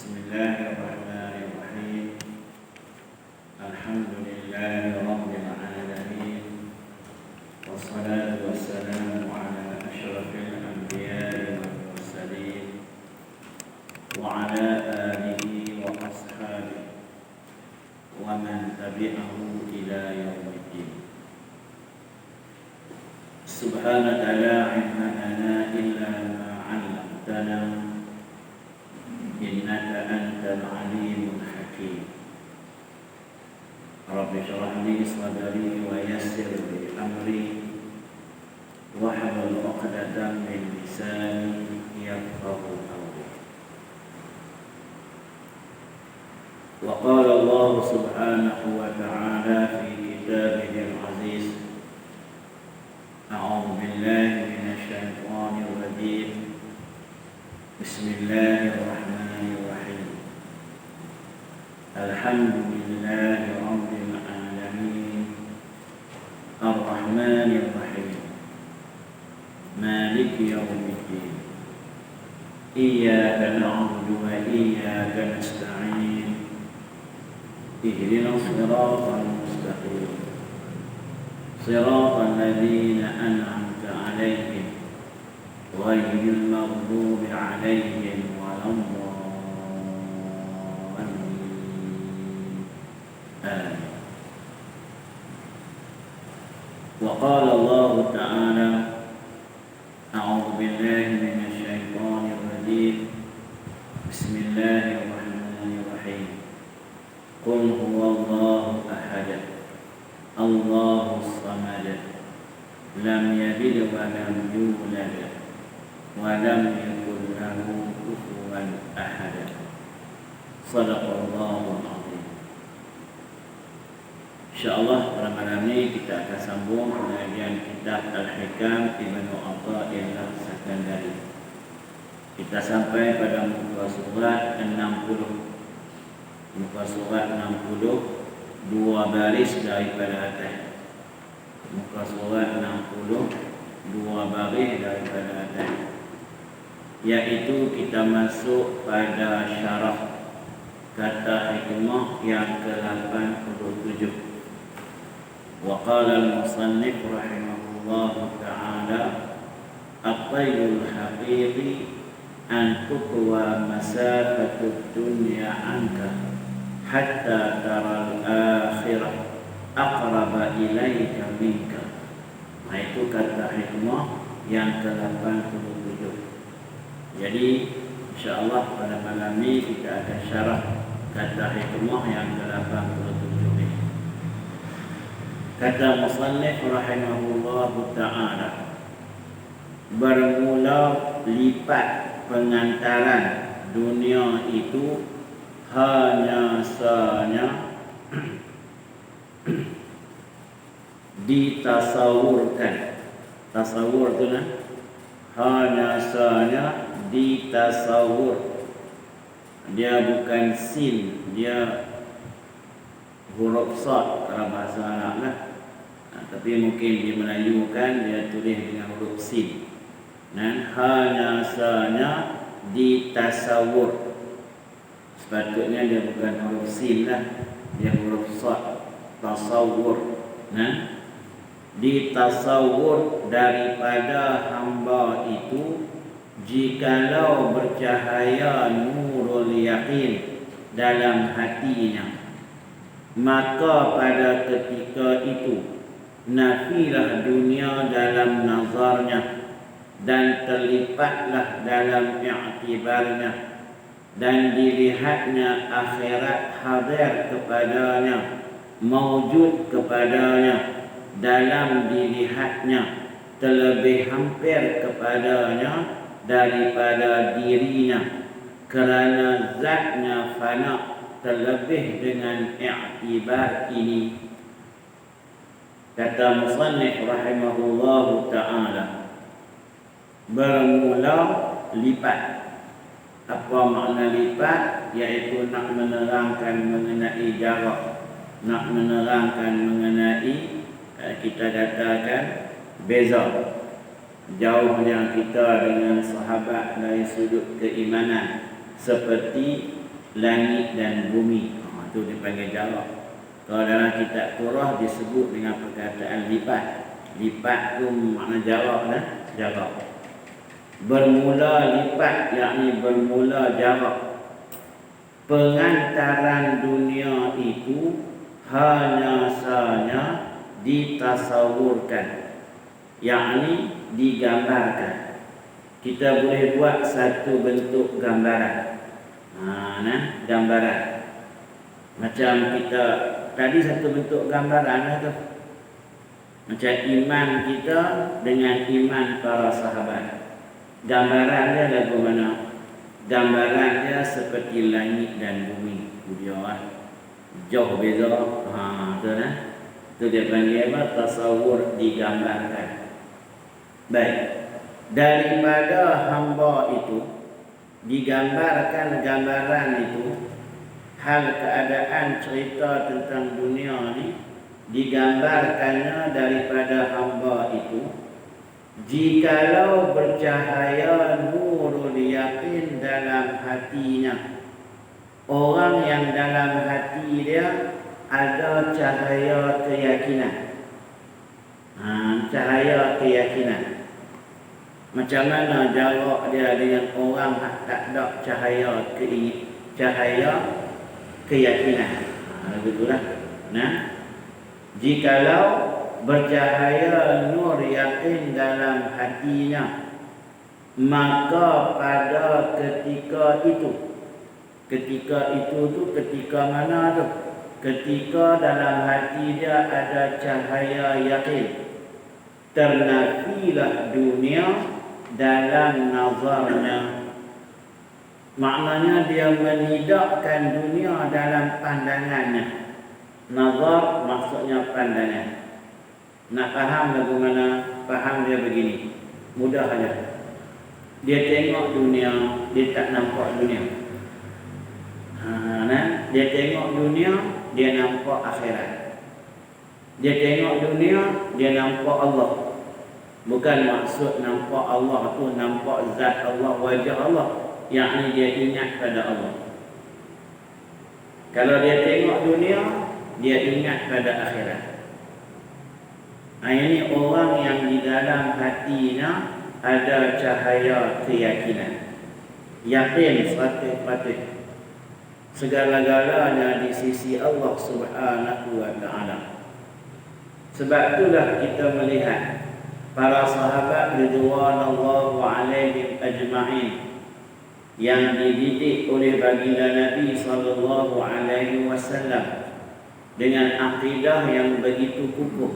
Bismillahirrahmanirrahim. Alhamdulillahirabbil alamin. Wassalatu wassalamu ala asyrafil anbiya'i wal mursalin wa ala alihi wa ashabihi wa man tabi'ahu ila yaumiddin. Subhanaka la ilma lana illa ma 'allamtana innaka antal alimul hakim. Rabbi shrah li sadri wa yassir li amri wahlul 'uqdatam min lisani yafqahu qawli. Wa qala Allah subhanahu wa ta'ala fi kitabihil aziz. A'udzu billahi minasy syaithanir rajim. Bismillahirrahmanirrahim. Alhamdulillahi rabbil alamin. Ar-Rahmanir Rahim. Maliki yaumiddin. Iyyaka na'budu wa iyyaka nasta'in. Ihdinas siratal mustaqim. Siratal ladzina an'amta 'alaihim ghairil maghdubi 'alaihim waladdallin. Amin. Wa qala Allah ta'ala a'udzu billahi minasy syaithanir rajim. Bismillahirrahmanirrahim. Qul huwallahu ahad. Allahus samad. Lam yalid wa lam yulad wa lam yakul lahu kufuwan ahad. Shadaqallahul azim. Insyaallah pada malam ini kita akan sambung pengajian kitab Al-Hikam Ibnu Athaillah Sakandari. Kita sampai pada muka surat 60. Muka surat 60, dua baris daripada atas. Muka surat 60, dua baris daripada atas. Yaitu kita masuk pada syarah kata hikmah yang ke-87. Wa qala al-musannif rahimahullahu ta'ala at-tayyul haqiqi an tuqwa masafatud dunya anka hatta tara al-akhirah aqraba ilaika minka. Itu kata hikmah yang ke-87. Jadi insyaallah pada malam ini kita akan syarah kata hikmah yang ke-87 ini. Kata musannif rahimahullahu ta'ala, bermula lipat pengantaran dunia itu hanya sahaja ditasawurkan. Tasawur itu hanya sahaja ditasawur. Dia bukan sin, dia huruf sad dalam bahasa Arab lah. Tapi mungkin di Melayu kan dia tulis dengan huruf sin. Dan hanya sahaja ditasawur. Sepatutnya dia bukan huruf sin lah, dia huruf sad, tasawur. Nah, ditasawur daripada hamba itu jikalau bercahaya nurul yaqin dalam hatinya, maka pada ketika itu nafilah dunia dalam nazarnya dan terlipatlah dalam i'tibarnya, dan dilihatnya akhirat hadir kepadanya, maujud kepadanya, dalam dilihatnya terlebih hampir kepadanya daripada dirinya, kerana zatnya fana terlebih dengan i'tibar ini. Kata musannif rahimahullahu ta'ala, bermula lipat. Apa makna lipat? Iaitu nak menerangkan mengenai jarak, nak menerangkan mengenai kita katakan beza jauhnya kita dengan sahabat dari sudut keimanan, seperti langit dan bumi. Itu dipanggil jarak. Kalau dalam kitab Qur'an disebut dengan perkataan lipat. Lipat tu makna jarak dah, jarak. Bermula lipat, yakni bermula jarak. Pengantaran dunia itu hanya sahaja ditasawurkan, yakni digambarkan. Kita boleh buat satu bentuk gambaran. Gambaran. Macam kita tadi satu bentuk gambaran lah tu. Macam iman kita dengan iman para sahabat. Gambaran dia lagu mana? Gambaran dia seperti langit dan bumi. Dia jauh beza. Tu nah. Itu dia panggil apa? Tasawur, digambarkan. Baik. Daripada hamba itu digambarkan gambaran itu, hal keadaan cerita tentang dunia ni digambarkannya daripada hamba itu. Jikalau bercahaya nurul yakin dalam hatinya, orang yang dalam hati dia ada cahaya keyakinan. Cahaya keyakinan. Macam mana jarak dia dengan orang tak ada cahaya keyakinan. Begitulah. Jikalau bercahaya nur yakin dalam hatinya, maka pada ketika itu ketika mana tu? Ketika dalam hati dia ada cahaya yakin, ternafilah dunia dalam nazarnya. Maknanya dia menidakkan dunia dalam pandangannya. Nazar maksudnya pandangan. Nak faham lagu mana? Faham dia begini, mudah aja. Dia tengok dunia, dia tak nampak dunia. Dia tengok dunia, dia nampak akhirat. Dia tengok dunia, dia nampak Allah. Bukan maksud nampak Allah tu nampak zat Allah, wajah Allah, yakni dia ingat pada Allah. Kalau dia tengok dunia, dia ingat pada akhirat. Ini orang yang di dalam hatinya ada cahaya keyakinan. Yakin 100%. Segala-galanya di sisi Allah Subhanahu wa taala. Sebab itulah kita melihat para sahabat ridwanullah alaihim ajma'in yang dididik oleh baginda Nabi sallallahu alaihi wasallam dengan akidah yang begitu kukuh,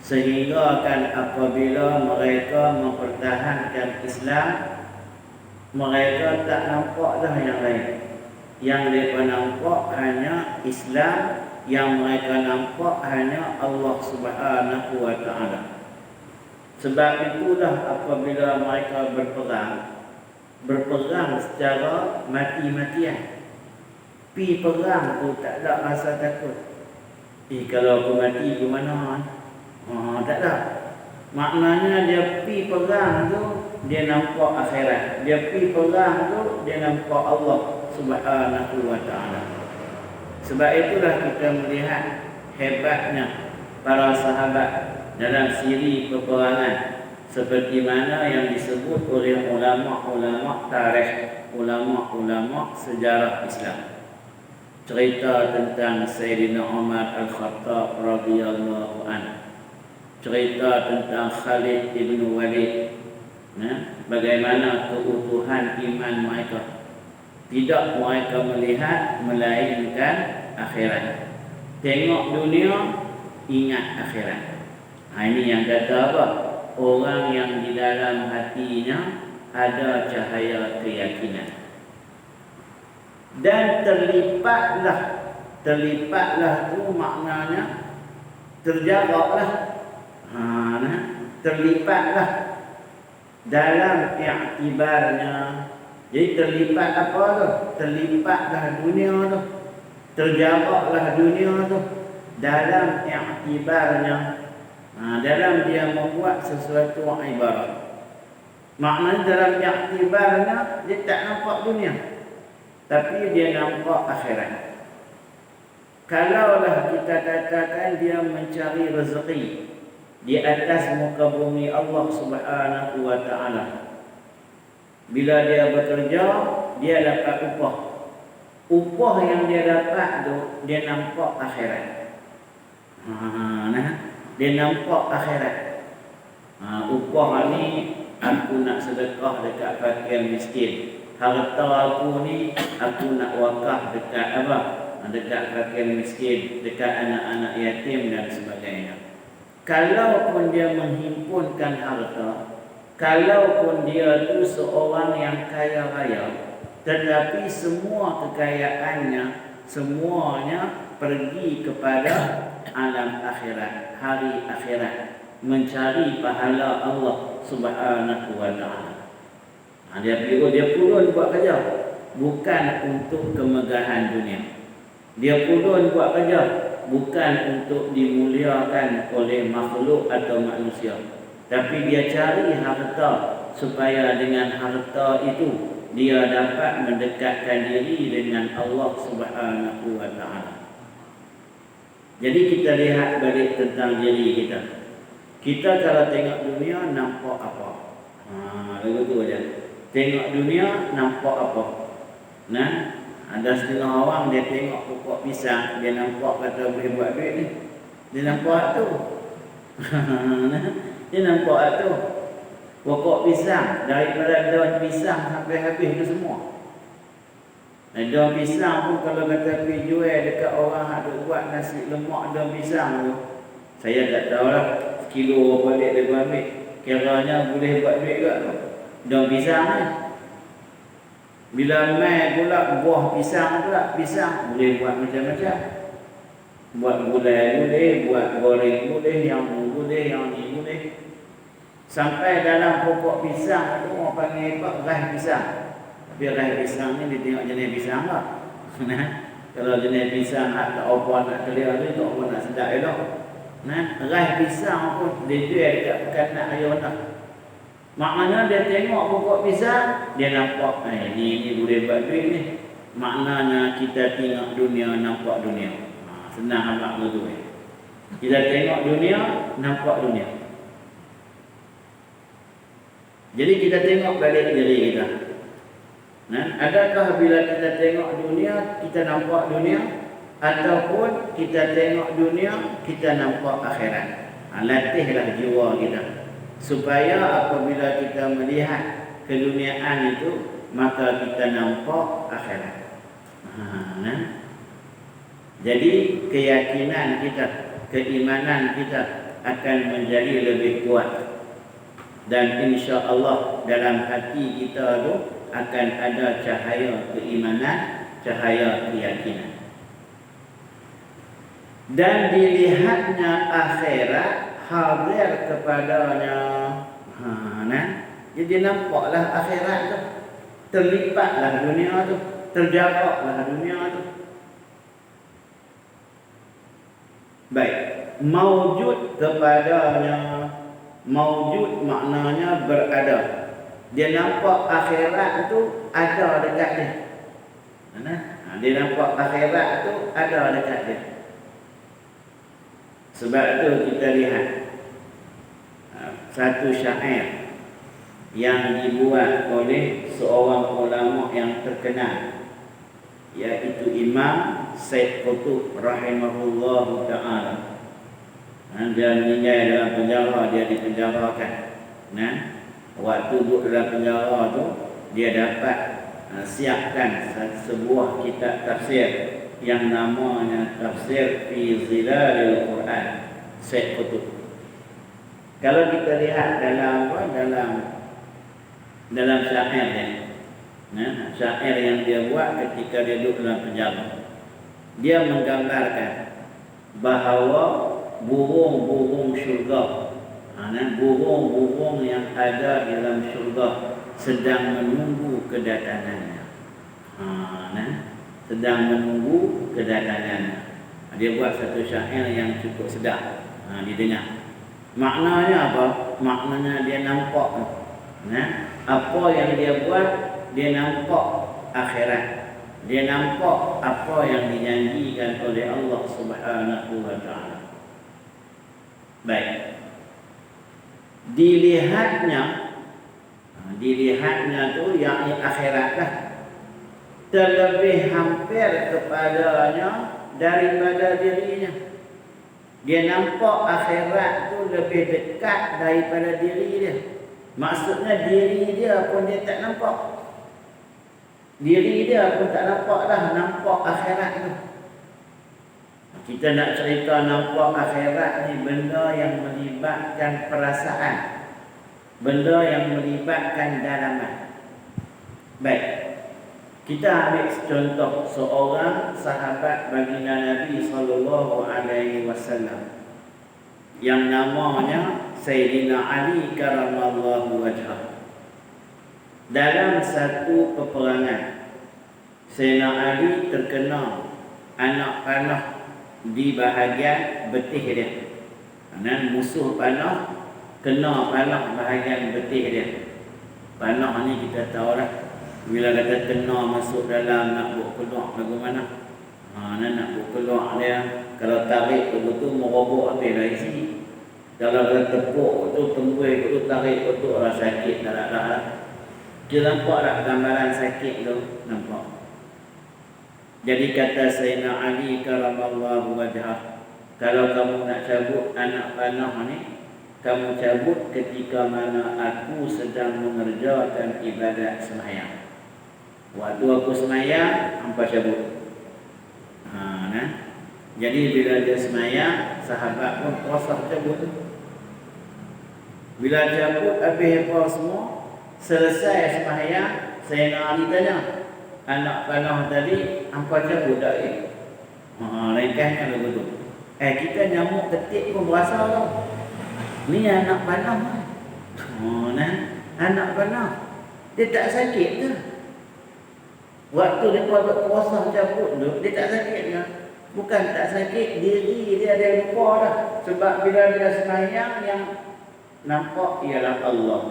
sehingga kan apabila mereka mempertahankan Islam, mereka tak nampak dah yang lain. Yang mereka nampak hanya Islam, yang mereka nampak hanya Allah Subhanahu wa taala. Sebab itulah apabila mereka berperang secara mati-matian. Pi perang tu tak ada rasa takut. Kalau aku mati ke mana? Tak ada. Maknanya dia pi perang tu dia nampak akhirat. Dia pi perang tu dia nampak Allah Subhanahu wa taala. Sebab itulah kita melihat hebatnya para sahabat dalam siri peperangan, seperti mana yang disebut oleh ulama-ulama tarikh, ulama-ulama sejarah Islam. Cerita tentang Sayyidina Umar Al-Khattab radhiyallahu anhu. Cerita tentang Khalid ibn Walid. Bagaimana keutuhan iman mereka. Tidak mereka melihat melainkan akhirat. Tengok dunia, ingat akhirat. Ini yang kata apa? Orang yang di dalam hatinya ada cahaya keyakinan. Dan terlipatlah itu maknanya terjagaklah. Terlipatlah dalam i'tibarnya. Jadi terlipat apa tu? Terlipatlah dunia tu. Terjagaklah dunia tu dalam i'tibarnya. Dalam dia membuat sesuatu ibarat. Maknanya dalam i'tibarnya dia tak nampak dunia. tapi dia nampak akhirat. Kalaulah kita katakan dia mencari rezeki di atas muka bumi Allah Subhanahu wa taala, bila dia bekerja dia dapat upah. Upah yang dia dapat tu dia nampak akhirat. Dia nampak akhirat. Upah ni aku nak sedekah dekat fakir miskin. Harta aku ni aku nak wakaf dekat apa? Dekat fakir miskin, dekat anak-anak yatim dan sebagainya. Kalaupun dia menghimpunkan harta, kalaupun dia tu seorang yang kaya raya, tetapi semua kekayaannya semuanya pergi kepada alam akhirat, hari akhirat, mencari pahala Allah Subhanahu wa taala. Dia purun buat kerja bukan untuk kemegahan dunia. Dia purun buat kerja bukan untuk dimuliakan oleh makhluk atau manusia, tapi dia cari harta supaya dengan harta itu dia dapat mendekatkan diri dengan Allah Subhanahu wa taala. Jadi kita lihat balik tentang diri kita. Kita kalau tengok dunia nampak apa? Lagu tu aja. Tengok dunia nampak apa? Nah, ada setengah orang dia tengok pokok pisang, dia nampak kata boleh buat duit ni. Dia nampak tu. Dia nampak tu. Pokok pisang, daripada daun pisang sampai habis tu semua. Dan daun pisang pun kalau kata pergi jual dekat orang yang ada buat nasi lemak daun pisang tu, saya tak tahulah kilo balik dia ambil. Kiranya boleh buat duit ke tu. Daun pisang ni. Bila mai pula buah pisang pula, pisang boleh buat macam-macam. Buat gulai boleh, buat goreng boleh, yang boleh, yang ni boleh. Sampai dalam pokok pisang tu orang panggil apa? Rai pisang. Tapi rai pisang ni dia tengok jenis pisang tak? Kalau jenis pisang tak apa nak clear tu, tak apa nak sedap elok. Rai pisang pun dia jual dekat kanak ayunan. Maknanya dia tengok pokok pisang, dia nampak ni boleh buat duit ni. Maknanya kita tengok dunia, nampak dunia. Senang amat tu. Kita tengok dunia, nampak dunia. Jadi kita tengok balik diri kita. Adakah bila kita tengok dunia, kita nampak dunia? Ataupun kita tengok dunia, kita nampak akhirat? Latihlah jiwa kita, supaya apabila kita melihat keduniaan itu, maka kita nampak akhirat. Jadi keyakinan kita, keimanan kita akan menjadi lebih kuat. Dan insya Allah dalam hati kita tu akan ada cahaya keimanan, cahaya keyakinan. Dan dilihatnya akhirat hadir kepadanya. Jadi nampaklah akhirat tu, terlipatlah dunia tu, terjagaklah dunia tu. Baik, maujud kepadanya. Maujud maknanya berada. Dia nampak akhirat tu ada dekat dia. Dia nampak akhirat tu ada dekat dia. Sebab tu kita lihat satu syair yang dibuat oleh seorang ulama yang terkenal, iaitu Imam Said Qutb rahimahullahu ta'ala. Dia meninggal dalam penjara, dia dipenjarakan. Waktu duduk dalam penjara tu, dia dapat siapkan sebuah kitab tafsir yang namanya Tafsir Fi Zilalil Quran, Said Qutb. Kalau kita lihat dalam syair ni, syair yang dia buat ketika dia duduk dalam penjara, dia menggambarkan bahawa burung-burung syurga, burung-burung yang ada dalam syurga sedang menunggu kedatangannya. Sedang menunggu kedatangannya. Dia buat satu syair yang cukup sedap didengar. Maknanya apa? Maknanya dia nampak apa yang dia buat, dia nampak akhirat. Dia nampak apa yang dijanjikan oleh Allah Subhanahu wa taala. Baik. Dilihatnya tu yakni akhirat lah. Terlebih hampir kepadanya daripada dirinya. Dia nampak akhirat tu lebih dekat daripada diri dia. Maksudnya diri dia pun dia tak nampak. Diri dia pun tak nampak dah nampak akhirat tu. Kita nak cerita nampak akhirat ni benda yang melibatkan perasaan. Benda yang melibatkan dalaman. Baik. Kita ambil contoh seorang sahabat baginda Nabi sallallahu alaihi wasallam yang namanya Sayyidina Ali karamallahu wajhah. Dalam satu peperangan, Sayyidina Ali terkena anak panah di bahagian betih dia. Dan musuh panah kena panah bahagian betih dia. Panah ni kita tahu lah, bila kata kena masuk dalam nak buat keluar bagaimana? Nak buat keluar dia, kalau tarik betul-betul merobok habis dari sini. Kalau dia tepuk tu tembus tu tarik betul orang sakit tak ada. Dia nampak tak gambaran sakit tu? Nampak. Jadi kata Sayyidina Ali karamallahu wajhah, kalau kamu nak cabut anak panah ni, kamu cabut ketika mana aku sedang mengerjakan ibadat sembahyang. Waktu aku sembahyang, hampa cabut. Jadi bila dia sembahyang, sahabat pun puasa cabut. Bila cabut habis apa semua, selesai sembahyang, Sayyidina Ali tanya, anak panah tadi hampa cabut tak? Ringkasnya begitu. Kita nyamuk ketik pun berasa tau. Ni anak panah. Anak panah. Dia tak sakit ke? Waktu dia buat puasa cabut tu, dia tak sakit ke? Bukan tak sakit, diri dia ada lupa dah. Sebab bila dia sembahyang yang nampak ialah Allah.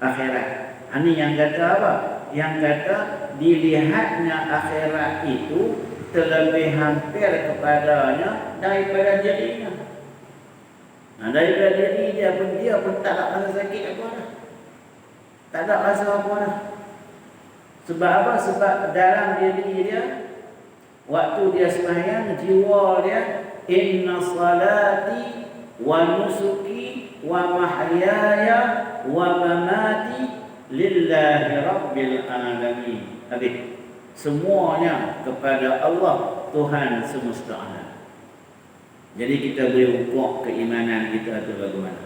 Akhirat. Ini yang kata apa? Yang kata dilihatnya akhirat itu terlebih hampir kepadanya daripada dirinya. Daripada diri dia pun tak ada rasa sakit apa dah. Tak ada rasa apa dah. Sebab apa? Sebab dalam diri dia, waktu dia sembahyang, jiwa dia, inna salati wa nusuki wa mahyaya wa mamati lillahi rabbil alamin. Habis. Semuanya kepada Allah, Tuhan semesta alam. Jadi kita boleh ukur keimanan kita tu bagaimana.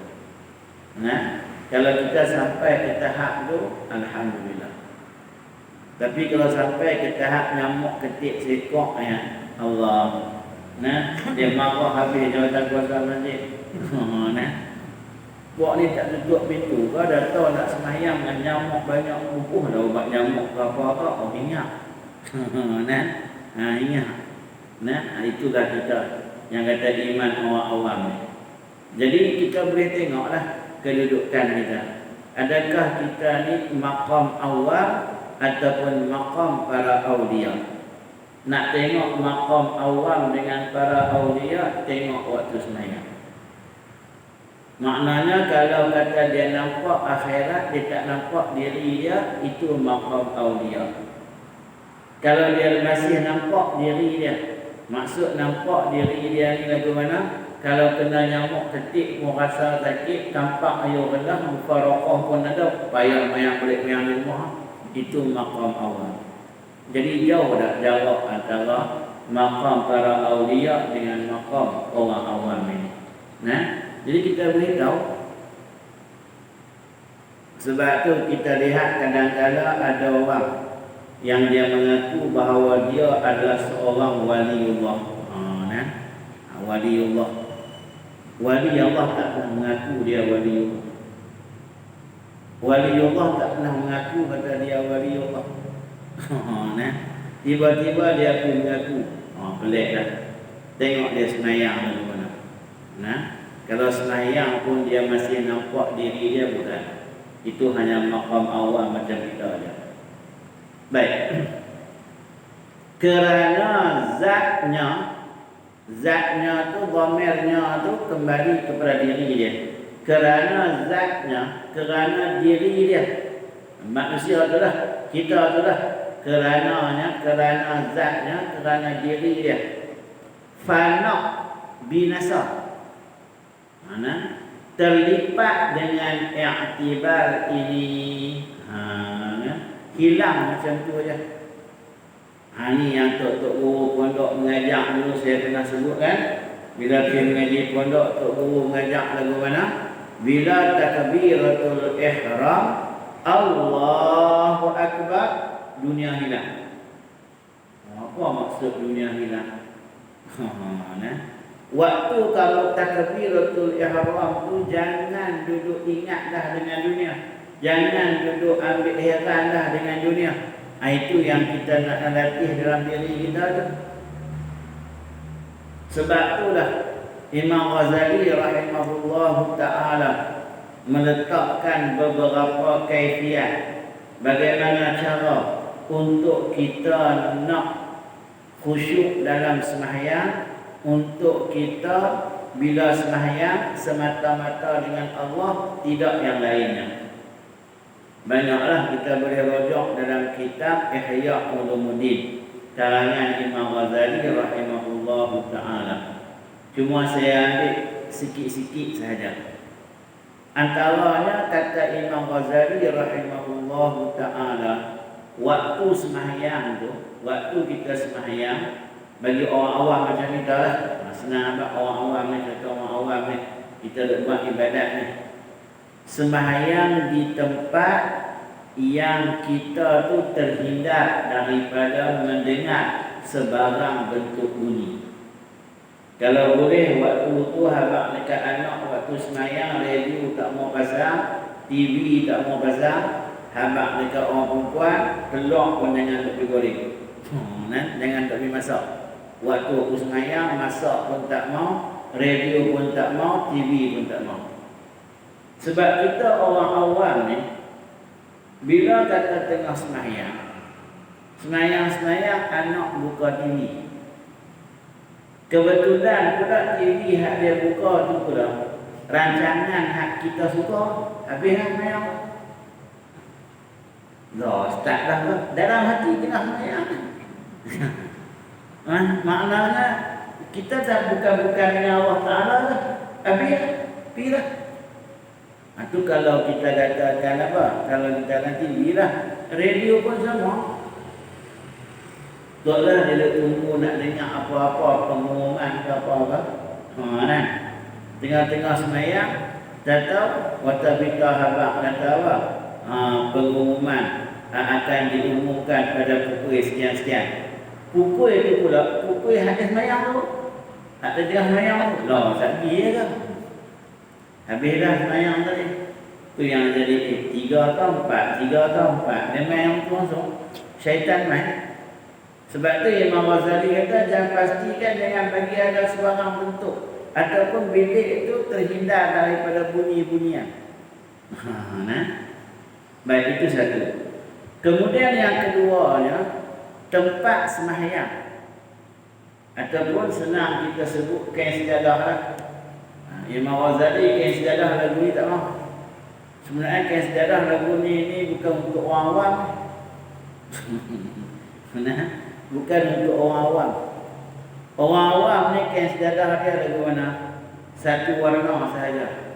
Kalau kita sampai ke tahap tu, alhamdulillah. Tapi kalau sampai ke tahap nyamuk ketik sekok, Allah, dia marah habis jawatan kuasa masjid. Buat ni tak tutup pintu, kau dah tahu nak semayang dengan nyamuk banyak bubuh dah ubat nyamuk ke apa-apa, ingat. Ingat. Itulah kita yang kata iman orang awam ni. Jadi kita boleh tengoklah kedudukan kita. Adakah kita ni maqam awam ataupun maqam para awliya? Nak tengok maqam awam dengan para awliya, tengok waktu sembahyang. Maknanya kalau kata dia nampak akhirat, dia tak nampak diri dia, itu maqam awliya. Kalau dia masih nampak diri dia, maksud nampak diri dia ni bagaimana? Kalau kena nyamuk ketik pun rasa sakit, tampak air rendah, mufaraqah pun ada, payah mayang balik mayang rumah, itu maqam awam. Jadi jauh dah jarak antara maqam para awliya dengan maqam orang awam ini. Jadi kita boleh tahu. Sebab tu kita lihat kadang-kadang ada orang yang dia mengaku bahawa dia adalah seorang waliullah. Waliullah. Wali Allah tak pernah mengaku dia waliullah. Waliullah tak pernah mengaku kata dia waliullah. Tiba-tiba dia pun mengaku. Pelik dah. Tengok dia sembahyang bagaimana. Kalau sembahyang pun dia masih nampak diri dia, bukan. Itu hanya maqam awam macam kita aja. Baik. Kerana zatnya tu, dhamirnya tu kembali kepada diri dia. Kerana zatnya, kerana diri dia. Manusia tu lah, kita tu lah. Kerananya, kerana zatnya, kerana diri dia. Fana binasa. Mana? Terlipat dengan i'tibar ini. Hilang macam tu aja. Ini yang Tok Guru pondok mengajak dulu saya pernah sebut kan. Bila pergi mengaji pondok, Tok Guru mengajak lagu mana? Bila takbiratul ihram, Allahu Akbar, dunia hilang. Apa maksud dunia hilang? Waktu kalau takbiratul ihram tu jangan duduk ingatlah dengan dunia. Jangan duduk ambil heranlah dengan dunia. Itu yang kita nak latih dalam diri kita tu. Sebab itulah Imam Ghazali rahimahullah ta'ala meletakkan beberapa kaifiat bagaimana cara untuk kita nak khusyuk dalam sembahyang, untuk kita bila sembahyang semata-mata dengan Allah, tidak yang lainnya. Banyaklah kita boleh rujuk dalam kitab Ihya Ulumuddin karangan Imam Ghazali rahimahullah ta'ala. Cuma saya ambil sikit-sikit sahaja. Antaranya kata Imam Ghazali rahimahullah ta'ala, waktu sembahyang tu, waktu kita sembahyang, bagi orang awam macam kita lah, senang nampak orang awam ni, kata orang awam ni, kita buat ibadat ni. Sembahyang di tempat yang kita tu terhindar daripada mendengar sebarang bentuk bunyi. Kalau boleh waktu tu habaq dekat anak, waktu sembahyang radio tak mau pasang, TV tak mau pasang, habaq dekat orang perempuan, telur pun jangan tak pergi goreng. Jangan tak pergi masak. Waktu aku sembahyang, masak pun tak mau, radio pun tak mau, TV pun tak mau. Sebab kita orang awam ni, bila kata tengah sembahyang, anak buka TV. Kebetulan pula TV hak dia buka tu pula rancangan hak kita suka, habis hak sembahyang. Dah start dah ke? Dalam hati tengah sembahyang. Maknanya kita tak bukan dengan Allah Ta'ala lah. Habis pergi lah. Itu kalau kita katakan apa? Kalau kita nanti bila radio pun sama. Taklah dia tunggu nak dengar apa-apa pengumuman ke apa-apa. Kan? Tengah-tengah sembahyang, tak tahu watabita habaq kata apa? Pengumuman akan diumumkan pada pukul sekian-sekian. Pukul itu pula, pukul hadis sembahyang tu. Tak tengah sembahyang tu. Lah, tak pergi ke? Habis dah sembahyang tadi. Tu yang jadi 3 atau 4, 3 atau 4. Dia main tu langsung. Syaitan main. Sebab tu Imam Ghazali kata jangan pastikan jangan bagi ada sebarang bentuk ataupun bilik itu terhindar daripada bunyi-bunyian. Baik, itu satu. Kemudian yang keduanya, tempat sembahyang ataupun senang kita sebut kain sejadah lah. Imam Ghazali kain sejadah lagu ni tak mahu. Sebenarnya kain sejadah lagu ni bukan untuk orang awam. Bukan untuk orang awam. Orang awam ni kain sejadah dia lagu mana? Satu warna sahaja.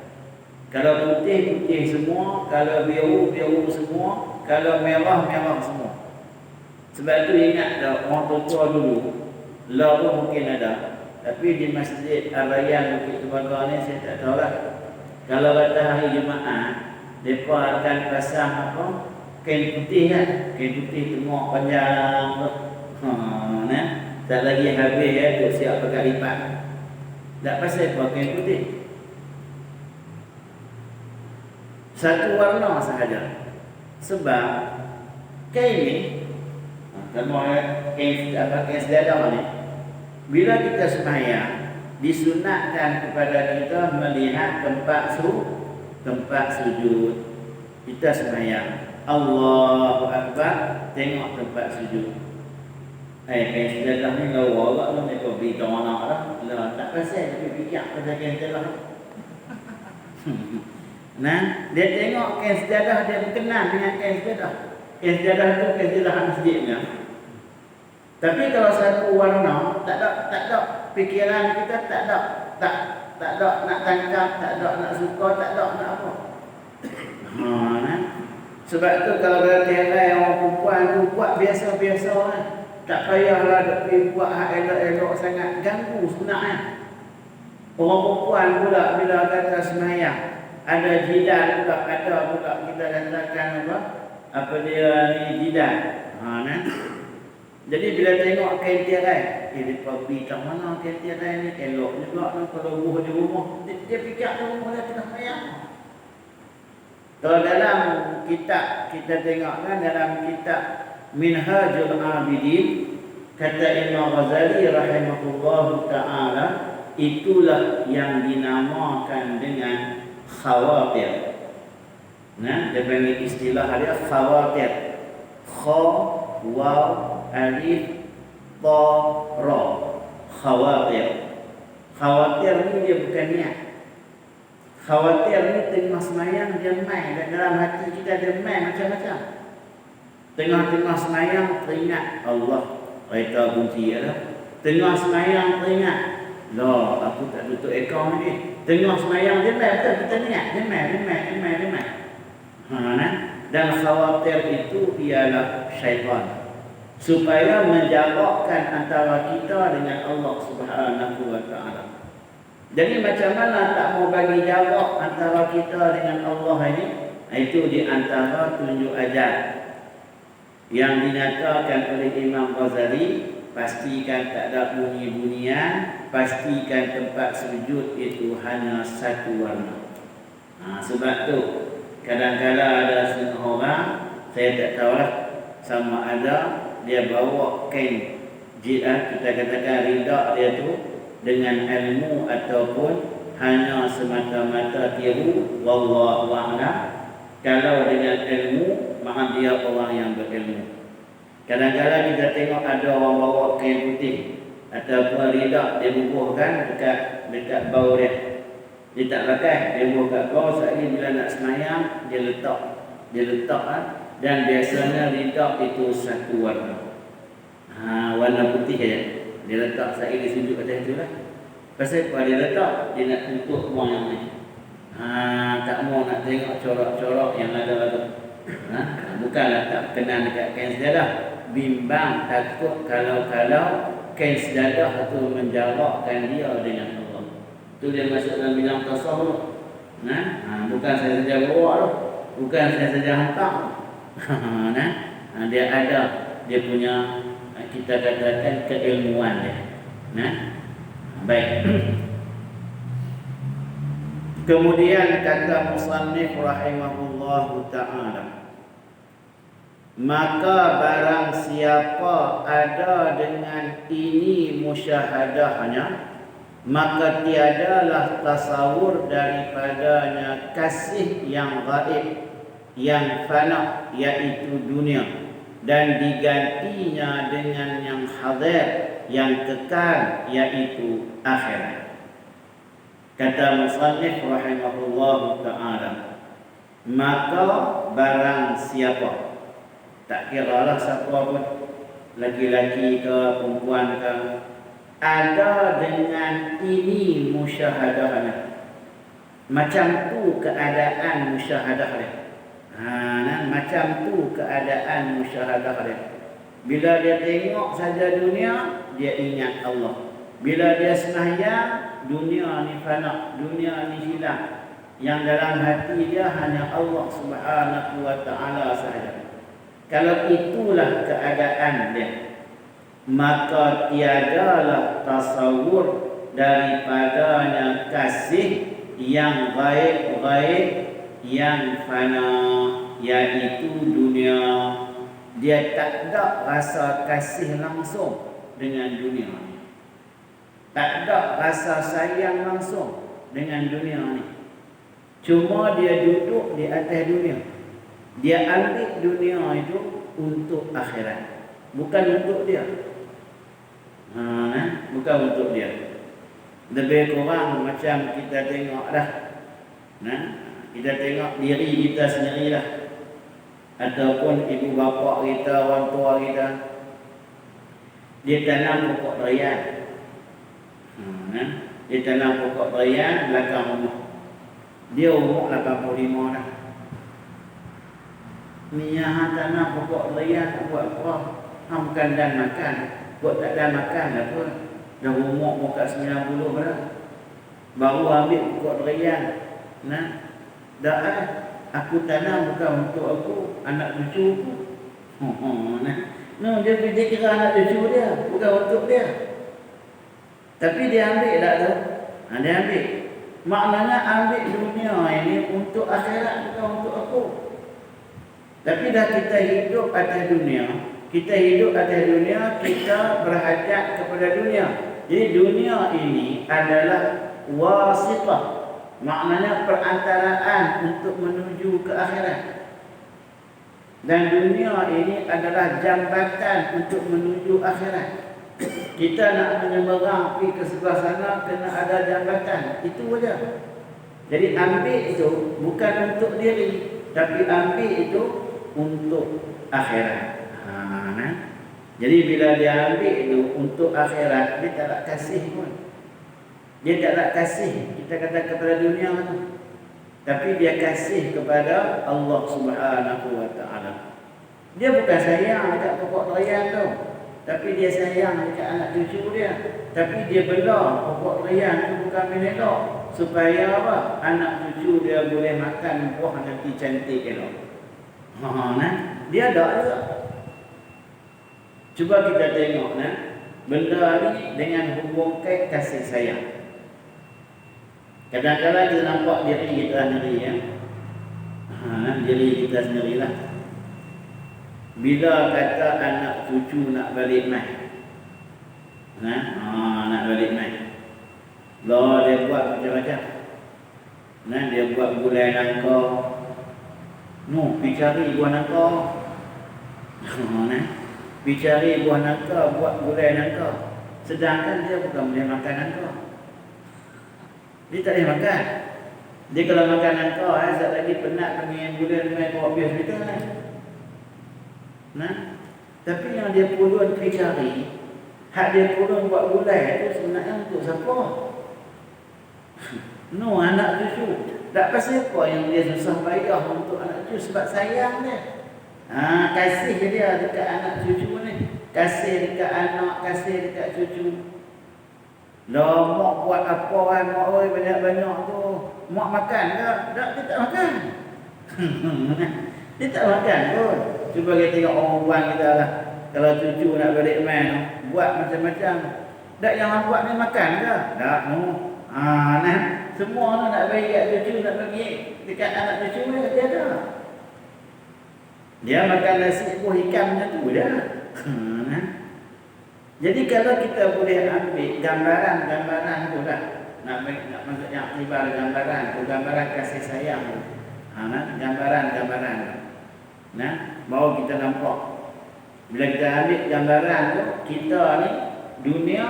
Kalau putih, putih semua. Kalau biru, biru semua. Kalau merah, merah semua. Sebab tu ingat dah orang tua dulu, law pun mungkin ada. Tapi di Masjid Al-Rayyan Bukit Tembagah ni saya tak tahu lah. Kalau kata hari Jumaat, mereka akan pasang apa? Kain putih kan? Kain putih tengok panjang tu. Tak lagi habis ya, duk siap pakai lipat. Tak pasal apa kain putih. Satu warna sahaja. Sebab kain ni, kalau kain sejadah ni, bila kita sembahyang, disunatkan kepada kita melihat tempat sujud. Kita sembahyang, Allahu Akbar, tengok tempat sujud. Kain sedadah ni lawa agak lah. Mereka beri tahu anak lah. Lah, tak pasal tapi fikir pada kain sedadah. Nah, dia tengok kain sedadah, dia berkenan dengan kain sedadah. Kain sedadah tu kain sedadah masjidnya. Tapi kalau satu warna, tak ada fikiran kita, tak ada nak tangkap, tak ada nak suka, tak ada nak apa. Nah. Sebab tu kalau berhati-hati orang perempuan tu buat biasa-biasa kan. Tak payahlah duk pergi buat hak elok-elok sangat, ganggu sebenarnya. Orang perempuan pula bila kata semayang, ada jidat pula, ada pula kita katakan apa dia ni jidat. Nah. Jadi bila tengok kain tirai, dia pergi kat mana kain tirai ni, elok juga lah kalau buah di rumah. Dia fikir di rumah dia kena semayang. Kalau dalam kitab kita tengok kan, dalam kitab Minhajul Abidin, kata Imam Ghazali rahimahullahu ta'ala, itulah yang dinamakan dengan khawatir. Nah, dia panggil istilah dia khawatir. Kha, waw, alif, ta, ra. Khawatir. Khawatir ni dia bukan niat. Khawatir ni tengah semayang dia main, dan dalam hati kita dia main macam-macam. Tengah-tengah semayang teringat Allah, kereta bunyi lah. Tengah semayang teringat, lah aku tak tutup akaun ni. Tengah semayang dia main, betul kita niat, dia main. Nah. Dan khawatir itu ialah syaitan, supaya menjarakkan antara kita dengan Allah Subhanahu wa ta'ala. Jadi macam mana tak mau bagi jarak antara kita dengan Allah ini? Itu di antara tunjuk ajar yang dinyatakan oleh Imam Ghazali. Pastikan tak ada bunyi-bunyian, pastikan tempat sujud itu hanya satu warna. Sebab tu kadang-kadang ada setengah orang, saya tak tahulah sama ada dia bawa kain kita katakan rida dia tu dengan ilmu ataupun hanya semata-mata tiru, wallahu a'lam. Kalau dengan ilmu, maka dia orang yang berilmu. Kadang-kadang kita tengok ada orang bawa kain putih ataupun rida, dia bubuhkan dekat bau dia. Dia tak pakai, dia bubuh kat bau, sekali bila nak semayang dia letak kan. Dan biasanya rida itu satu warna. Warna putih saja. Dia letak sekali dia sujud atas itu lah. Pasal kalau dia letak, dia nak tutup buang yang ni. Tak mau nak tengok corak-corak yang ada. Bukanlah tak kenal dekat kain sedadah. Bimbang, takut kalau kain sedadah itu menjarakkan dia dengan Allah. Itu dia masuk dalam bilang tasawuf. Bukan saya saja bawa tu. Bukan saya saja hantar. Dia ada, dia punya, kita katakan keilmuan dia. Baik. Kemudian kata musannif rahimahullahu ta'ala, maka barang siapa ada dengan ini musyahadahnya, maka tiadalah tasawur daripadanya kasih yang gaib, yang fana, iaitu dunia, dan digantinya dengan yang hadir, yang kekal, iaitu akhirat. Kata musannif rahimahullahu ta'ala, maka barang siapa, tak kiralah siapa pun, laki-laki ke perempuan ke, ada dengan ini musyahadahnya, macam tu keadaan musyahadah dia. Macam tu keadaan musyahadah dia. Bila dia tengok saja dunia, dia ingat Allah. Bila dia sembahyang, dunia ni fana, dunia ni hilang. Yang dalam hati dia hanya Allah Subhanahu wa ta'ala sahaja. Kalau itulah keadaan dia, maka tiadalah tasawur daripadanya kasih yang gaib-gaib, yang fana, iaitu dunia. Dia tak ada rasa kasih langsung dengan dunia ni. Tak ada rasa sayang langsung dengan dunia ni. Cuma dia duduk di atas dunia. Dia ambil dunia itu untuk akhirat, bukan untuk dia. Bukan untuk dia. Lebih kurang macam kita tengok dah. Kita tengok diri kita sendirilah. Ataupun ibu bapa kita, orang tua kita. Dia tanam pokok durian. Dia tanam pokok durian belakang rumah. Dia umur 85 dah. Ni yang tanam pokok durian buat apa? Bukan dan makan. Buat tak dan makan dah pun. Dah umur muka 90 dah. Baru ambil pokok durian. Dah aku tanam bukan untuk aku, anak cucu aku. Dia kira anak cucu dia, bukan untuk dia. Tapi dia ambil tak tu? Dia ambil. Maknanya ambil dunia ini untuk akhirat, bukan untuk aku. Tapi dah kita hidup atas dunia, kita berhajat kepada dunia. Jadi dunia ini adalah wasitah, maknanya perantaraan untuk menuju ke akhirat. Dan dunia ini adalah jambatan untuk menuju akhirat. Kita nak menyeberang pergi ke sebelah sana, kena ada jambatan. Itu saja. Jadi ambil itu bukan untuk diri, tapi ambil itu untuk akhirat. Jadi bila dia ambil itu untuk akhirat, dia tak nak kasih pun. Dia tak nak kasih, kita kata kepada dunia tu. Tapi dia kasih kepada Allah Subhanahu wa taala. Dia bukan sayang dekat pokok durian tu, tapi dia sayang dekat anak cucu dia. Tapi dia bela pokok durian tu bukan menelok, supaya apa? Anak cucu dia boleh makan buah nanti cantik elok. Dia ada juga. Cuba kita tengok benda ni dengan hubung kait kasih sayang. Kadang-kadang kita nampak diri kita sendiri ya. Diri kita sendirilah. Bila kata anak cucu nak balik mai. Nak balik mai. Lah dia buat macam-macam. Dia buat gulai nangka. Pergi cari buah nangka. Pergi cari buah nangka, buat gulai nangka. Sedangkan dia bukan boleh makan nangka. Dia tak boleh makan. Dia kalau makan nangka, sekejap lagi penat dengan gulai dengan bawa pergi hospital. Tapi yang dia pulun pergi cari, hak dia pulun buat gulai itu sebenarnya untuk siapa? Anak cucu. Tak pasal apa yang dia susah bayar untuk anak cucu, sebab sayang dia. Kasih dia dekat anak cucu ni. Kasih dekat anak, kasih dekat cucu. Dah mak buat apa mak banyak-banyak tu. Mak makan ke? Tak, dia tak makan. Dia tak makan pun. Cuba kita tengok orang kita lah. Kalau cucu nak balik main, buat macam-macam. Tak yang buat ni makan ke? Tak, semua nak bagi kat cucu, nak bagi dekat anak cucu dia ada. Dia makan nasi buah ikan macam tu dah. Jadi kalau kita boleh ambil gambaran tu lah. Nak masuk yang tiba gambaran tu, gambaran kasih sayang. Gambaran. Baru kita nampak. Bila kita ambil gambaran tu, kita ni dunia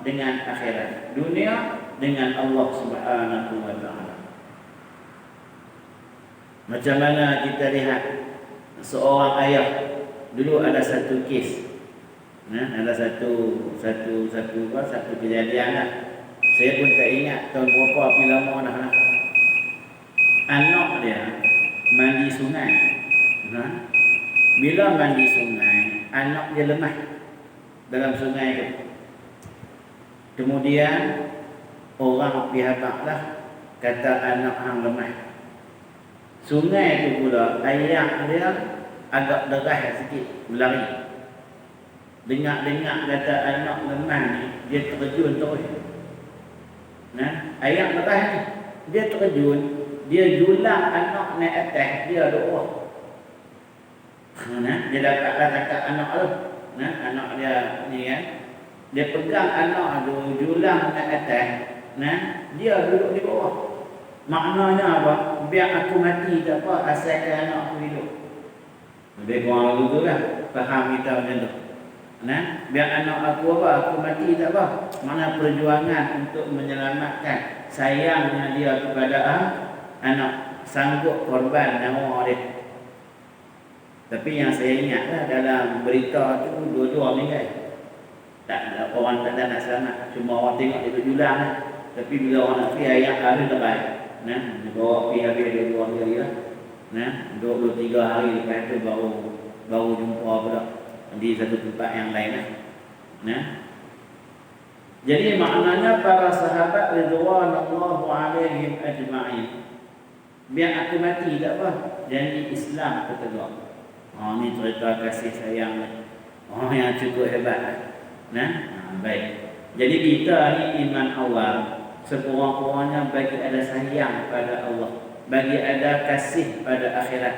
dengan akhirat. Dunia dengan Allah Subhanahu wa taala. Macam mana kita lihat seorang ayah dulu ada satu kes. Ada satu kejadian lah. Saya pun tak ingat tahun berapa api lama dah. Anak dia mandi sungai. Bila mandi sungai, anak dia lemah dalam sungai itu. Kemudian orang pihak lah kata anak hang lemah. Sungai itu pula ayah dia agak derah sikit berlari. Dengar-dengar kata anak lemah ni, dia terjun terus. Ayah derah ni, dia terjun, dia julang anak naik atas, dia doa. Dia dapatlah tangkap anak tu. Anak dia ni kan. Dia pegang anak tu, julang naik atas. Dia duduk di bawah. Maknanya apa? Biar aku mati tak apa, asalkan anak aku hidup. Lebih kurang begitu lah. Faham kita macam tu. Biar anak aku apa, aku mati tak apa. Mana perjuangan untuk menyelamatkan sayangnya dia kepada anak, sanggup korban nyawa dia. Tapi yang saya ingatlah dalam berita tu dua-dua meninggal. Tak ada orang tak ada nak selamat, cuma orang tengok dia julang lah. Tapi bila orang nak pergi ayat hari lepas, dia bawa pergi habis dia 2 hari lah. 23 hari lepas tu baru jumpa pula di satu tempat yang lain lah. Jadi maknanya para sahabat ridwanullahu alaihim ajma'in. Biar aku mati tak apa, janji Islam ketegak. Ni cerita kasih sayang yang cukup hebat. Baik. Jadi kita ni iman awal, sekurang-kurangnya bagi ada sayang pada Allah, bagi ada kasih pada akhirat.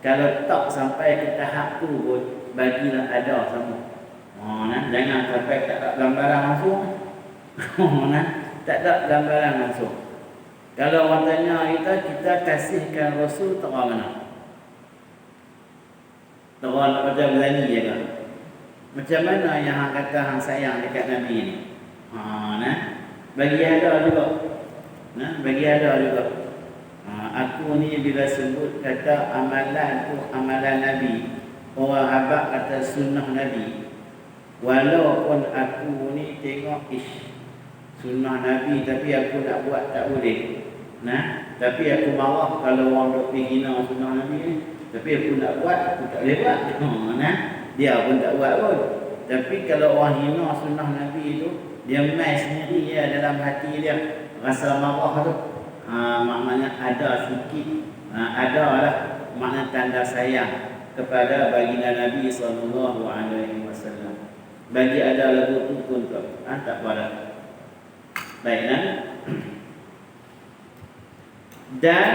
Kalau tak sampai ke tahap tu pun, bagilah ada sama. Jangan sampai tak ada gambaran langsung. Tak ada gambaran langsung. Kalau orang tanya kita kasihkan Rasul tak mana? Tak nak baca berani je kan? Macam mana yang hang kata hang sayang dekat Nabi ni? Bagi ada juga. Bagi ada juga. Aku ni bila sebut kata amalan tu amalan Nabi, orang habaq kata sunnah Nabi. Walaupun aku ni tengok sunnah Nabi tapi aku nak buat tak boleh. Tapi aku marah kalau orang duk hina sunnah Nabi ni. Tapi aku nak buat, aku tak boleh buat. Dia pun tak buat pun. Tapi kalau orang hina sunnah Nabi tu, dia mai sendiri ya dalam hati dia rasa marah tu. Maknanya ada sikit, ada lah makna tanda sayang kepada baginda Nabi SAW. Bagi ada lagu tu pun tak pada. Baiklah. Dan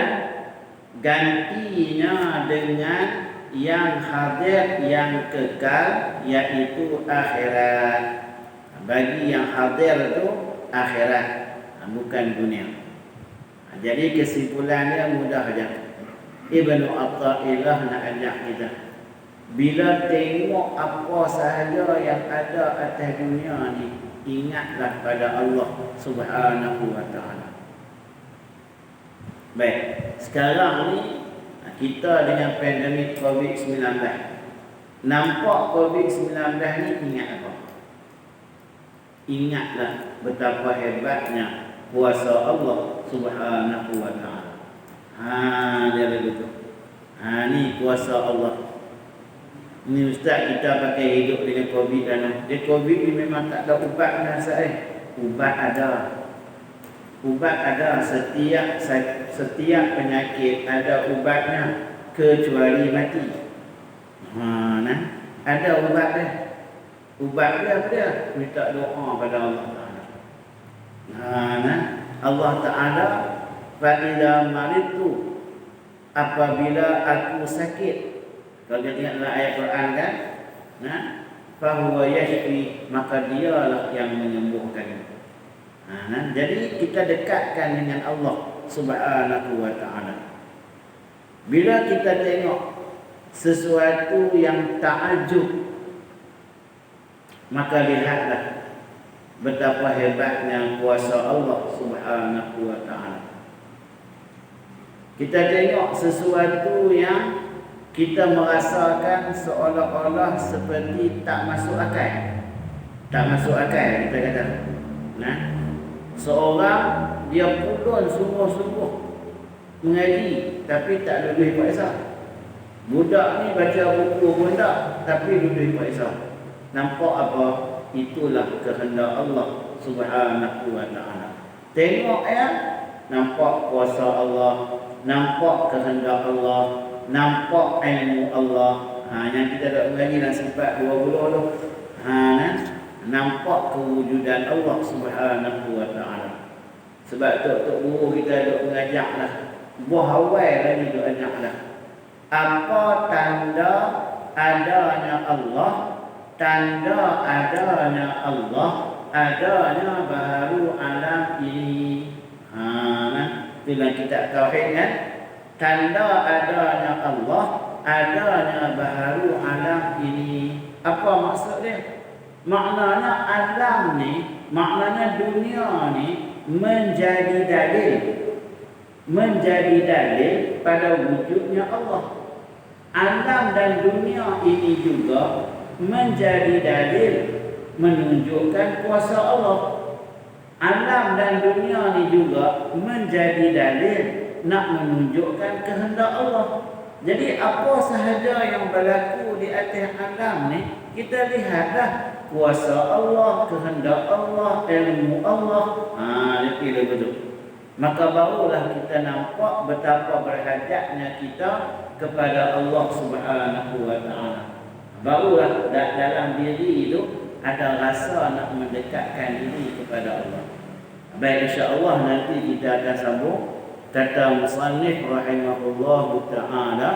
gantinya dengan yang hadir yang kekal, iaitu akhirat. Bagi yang hadir itu akhirat, bukan dunia. Jadi kesimpulannya mudah saja. Ibnu Athaillah nak ajak kita, bila tengok apa sahaja yang ada atas dunia ni, ingatlah pada Allah Subhanahu wa ta'ala. Baik, sekarang ni kita dengan pandemik COVID-19, nampak COVID-19 ni, ingat apa? Ingatlah betapa hebatnya kuasa Allah Subhanahu wa ta'ala. Dia begitu. Ni kuasa Allah. Ni ustaz kita pakai hidup dengan COVID dan dia COVID ni memang tak ada ubat nasai. Ubat ada. Ubat ada, setiap penyakit ada ubatnya kecuali mati. Ada ubat dia. Ubat dia apa dia? Minta doa pada Allah Ta'ala. Allah Ta'ala, fa'ila maridtu, apabila aku sakit. Kalau kita ingat dalam ayat Quran kan, fahuwa yashfi, maka dialah yang menyembuhkan. Jadi kita dekatkan dengan Allah Subhanahu wa ta'ala. Bila kita tengok sesuatu yang ta'ajub, maka lihatlah betapa hebatnya kuasa Allah Subhanahu wa ta'ala. Kita tengok sesuatu yang kita merasakan seolah-olah seperti tak masuk akal. Tak masuk akal kita kata. Seorang dia pulun sungguh-sungguh mengaji tapi tak lebih puasa. Budak ni baca buku pun tak, tapi lebih puasa. Nampak apa? Itulah kehendak Allah Subhanahu wa ta'ala. Tengok ya, nampak kuasa Allah, nampak kehendak Allah, nampak ilmu Allah. Yang kita dah mengaji dalam sifat 20 tu. Nampak kewujudan Allah Subhanahu wa ta'ala. Sebab tok guru kita duk mengajaklah, buah awal lagi duk ajaklah. Apa tanda adanya Allah? Tanda adanya Allah adanya baharu alam ini. Itulah kitab tauhid kan. Tanda adanya Allah adanya baharu alam ini. Apa maksud dia? Maknanya alam ni, maknanya dunia ni menjadi dalil pada wujudnya Allah. Alam dan dunia ini juga menjadi dalil menunjukkan kuasa Allah. Alam dan dunia ini juga menjadi dalil nak menunjukkan kehendak Allah. Jadi apa sahaja yang berlaku di atas alam ni, kita lihatlah kuasa Allah, kehendak Allah, ilmu Allah. Dia betul. Maka barulah kita nampak betapa berhajatnya kita kepada Allah Subhanahu wa taala. Barulah dalam diri itu ada rasa nak mendekatkan diri kepada Allah. Baik, insya-Allah nanti kita akan sambung kata musannif rahimahullahu taala,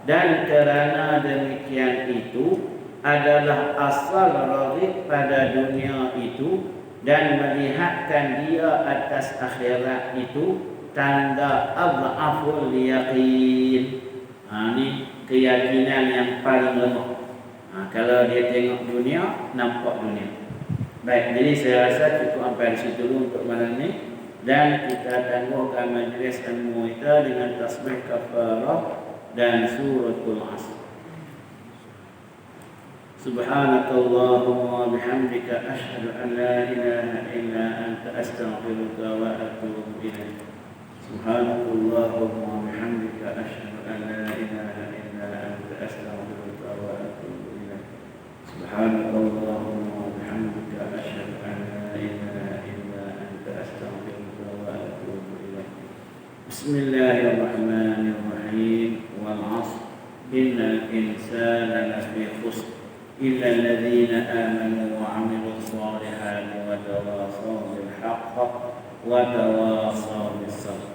dan kerana demikian itu adalah asal raghib pada dunia itu dan melihatkan dia atas akhirat itu tanda adhaful yaqin. Ini keyakinan yang paling lemah. Kalau dia tengok dunia, nampak dunia. Baik, jadi saya rasa cukup sampai di situ dulu untuk malam ni, dan kita tangguhkan majlis ilmu kita dengan tasbih kafarah dan suratul Asr. Subhanakallahumma wa bihamdika asyhadu an la ilaha illa anta astaghfiruka wa atubu ilaik. Subhanakallahumma wa bihamdika asyhadu an la ilaha illa anta astaghfiruka wa atubu ilaik. Subhanakallahumma wa bihamdika asyhadu an la ilaha illa anta astaghfiruka wa atubu ilaik. Bismillahirrahmanirrahim. Wal 'ashr innal insana lafi khusr إلا الذين آمنوا وعملوا الصالحات وتواصوا بالحق وتواصوا بالصبر.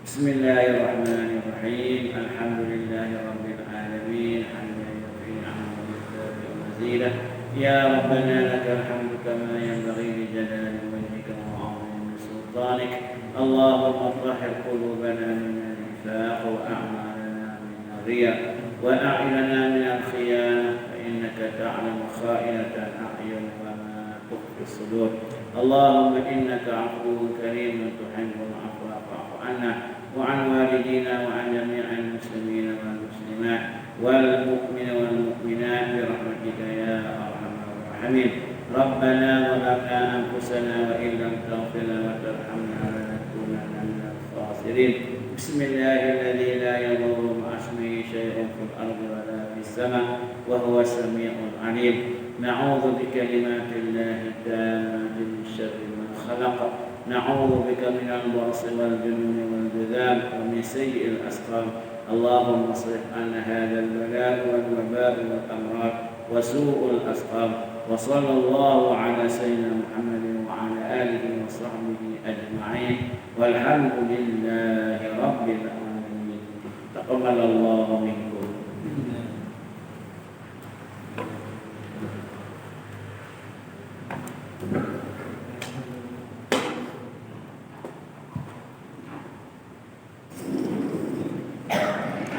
بسم الله الرحمن الرحيم. الحمد لله رب العالمين حمدا يرضي عنه ويكافئ مزيدا. يا ربنا لك الحمد كما ينبغي لجلال وجهك وعظيم سلطانك. اللهم طهر قلوبنا من النفاق وأعمالنا من الرياء وأعيننا من الخيانة، إنك تعلم خائنة الأعين وما تخفي الصدور. اللهم إنك عفو كريم تحب العفو فاعف عنا وعن والدينا وعن جميع المسلمين والمسلمات والمؤمنين والمؤمنات برحمتك يا أرحم الراحمين. ربنا ظلمنا أنفسنا وإن لم تغفر لنا وترحمنا لنكونن من الخاسرين. بسم الله الذي لا يضر مع اسمه شيء في الأرض ولا في السماء وهو السميع العليم. نعوذ بكلمات الله التامات من شر ما خلق. نعوذ بك من البرص والجنون والجذام ومن سيء الأسقام. اللهم اصرف عنا هذا البلاء والوباء والأمراض وسوء الأسقام. وصلى الله على سيدنا محمد وعلى آله وصحبه أجمعين والحمد لله رب العالمين. تقبل الله منكم.